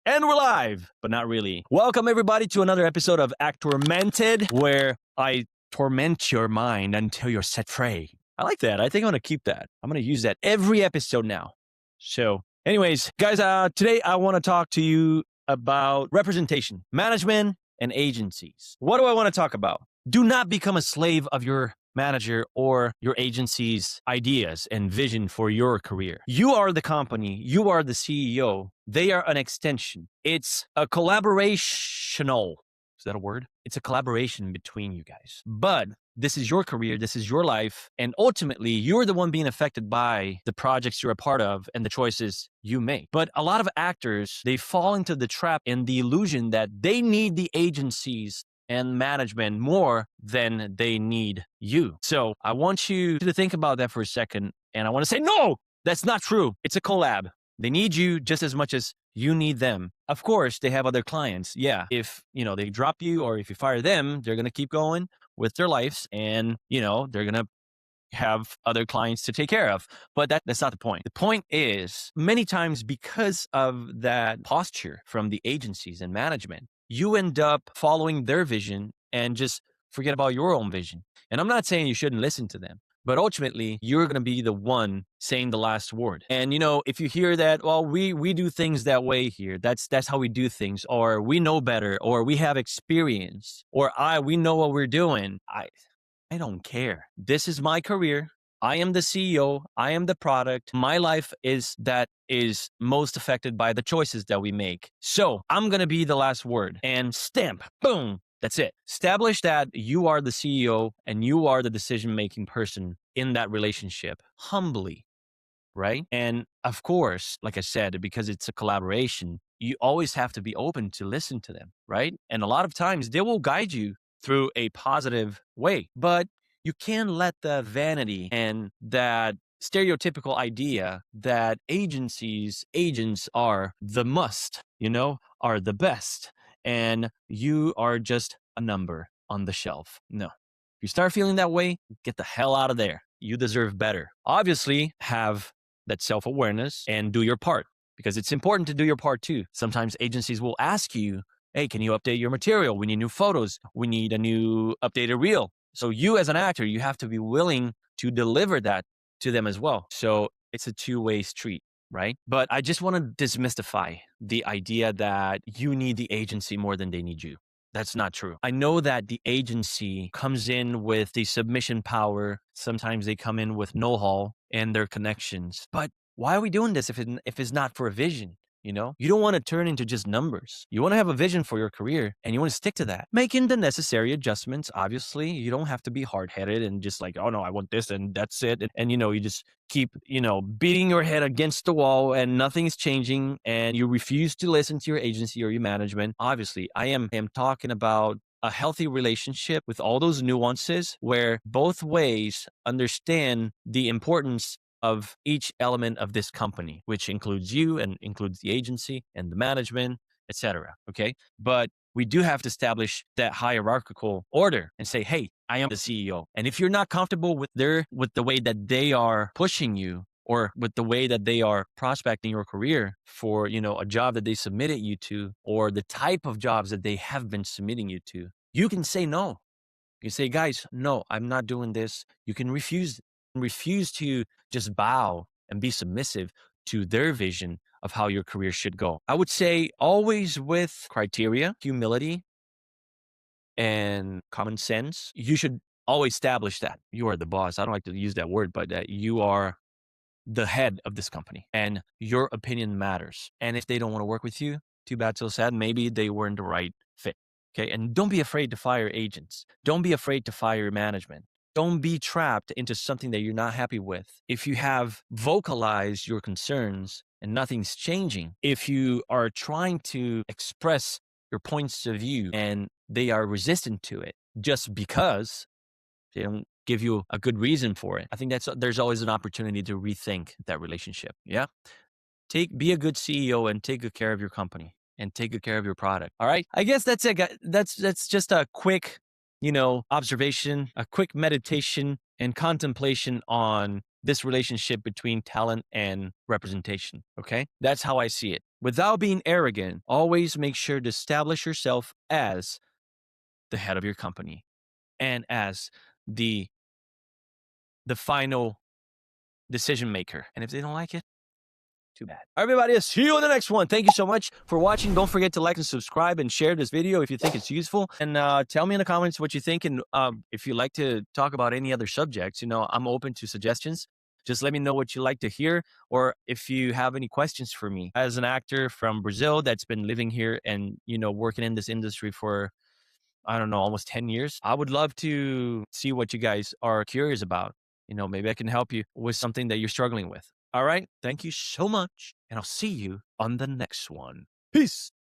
And we're live, but not really. Welcome, everybody, to another episode of Act Tormented, where I torment your mind until you're set free. I like that. I think I'm going to keep that. I'm going to use that every episode now. So, anyways, guys, today I want to talk to you about representation, management, and agencies. What do I want to talk about? Do not become a slave of your manager or your agency's ideas and vision for your career. You are the company. You are the CEO. They are an extension. It's a collaborational. Is that a word? It's a collaboration between you guys. But this is your career. This is your life. And ultimately, you're the one being affected by the projects you're a part of and the choices you make. But a lot of actors, they fall into the trap and the illusion that they need the agencies and management more than they need you. So I want you to think about that for a second. And I want to say, no, that's not true. It's a collab. They need you just as much as you need them. Of course, they have other clients. Yeah. If, they drop you or if you fire them, they're going to keep going with their lives and, they're going to have other clients to take care of. But that's not the point. The point is many times because of that posture from the agencies and management, you end up following their vision and just forget about your own vision. And I'm not saying you shouldn't listen to them, but ultimately you're going to be the one saying the last word. And if you hear that, well, we do things that way here. That's how we do things, or we know better, or we have experience, or we know what we're doing. I don't care. This is my career. I am the CEO. I am the product. My life is most affected by the choices that we make. So I'm going to be the last word and stamp, boom. That's it. Establish that you are the CEO and you are the decision-making person in that relationship humbly, right? And of course, like I said, because it's a collaboration, you always have to be open to listen to them, right? And a lot of times they will guide you through a positive way, but you can't let the vanity and that stereotypical idea that agents are the must, are the best, and you are just a number on the shelf. No. If you start feeling that way, get the hell out of there. You deserve better. Obviously, have that self-awareness and do your part, because it's important to do your part too. Sometimes agencies will ask you, hey, can you update your material? We need new photos. We need a new updated reel. So you as an actor, you have to be willing to deliver that to them as well. So it's a two-way street, right? But I just want to demystify the idea that you need the agency more than they need you. That's not true. I know that the agency comes in with the submission power. Sometimes they come in with know-how and their connections. But why are we doing this if it's not for a vision? You don't want to turn into just numbers. You want to have a vision for your career and you want to stick to that. Making the necessary adjustments. Obviously, you don't have to be hard-headed and just like, oh no, I want this and that's it. And you just keep, beating your head against the wall and nothing's changing and you refuse to listen to your agency or your management. Obviously, I am talking about a healthy relationship with all those nuances where both ways understand the importance of each element of this company, which includes you and includes the agency and the management, etc. Okay. But we do have to establish that hierarchical order and say, hey, I am the CEO. And if you're not comfortable with the way that they are pushing you or with the way that they are prospecting your career for, a job that they submitted you to or the type of jobs that they have been submitting you to, you can say no. You can say, guys, no, I'm not doing this. You can refuse to just bow and be submissive to their vision of how your career should go. I would say always with criteria, humility, and common sense. You should always establish that you are the boss. I don't like to use that word, but that you are the head of this company and your opinion matters. And if they don't want to work with you, too bad, so sad. Maybe they weren't the right fit. Okay. And don't be afraid to fire agents. Don't be afraid to fire management. Don't be trapped into something that you're not happy with. If you have vocalized your concerns and nothing's changing, if you are trying to express your points of view and they are resistant to it just because they don't give you a good reason for it, I think there's always an opportunity to rethink that relationship. Yeah. Be a good CEO and take good care of your company and take good care of your product. All right. I guess that's it. That's just a quick observation, a quick meditation and contemplation on this relationship between talent and representation. Okay. That's how I see it. without being arrogant, always make sure to establish yourself as the head of your company and as the final decision maker. And if they don't like it, too bad. All right, everybody, I'll see you on the next one. Thank you so much for watching. Don't forget to like and subscribe and share this video if you think it's useful. And tell me in the comments what you think. And if you'd like to talk about any other subjects, I'm open to suggestions. Just let me know what you like to hear, or if you have any questions for me. As an actor from Brazil that's been living here and, working in this industry for, I don't know, almost 10 years, I would love to see what you guys are curious about. Maybe I can help you with something that you're struggling with. All right. Thank you so much. And I'll see you on the next one. Peace.